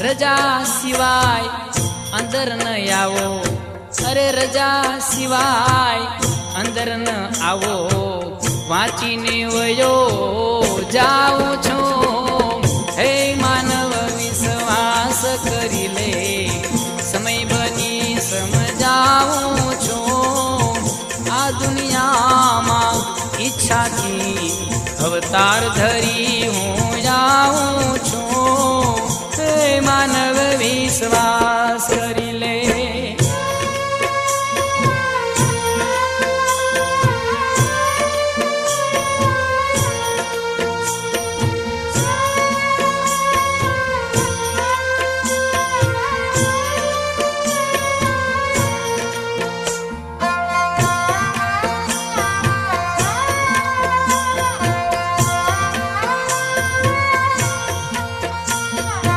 રજા સિવાય અંદર ન આવો, અરે રજા સિવાય અંદર ન આવો, વાંચીને વયો જાઉં છું. હે માનવ વિશ્વાસ કરી લે, સમય બની સમજાવું છું. આ દુનિયામાં ઈચ્છાથી અવતાર ધરી હું જાઉં છું. હે માનવ વિશ્વાસ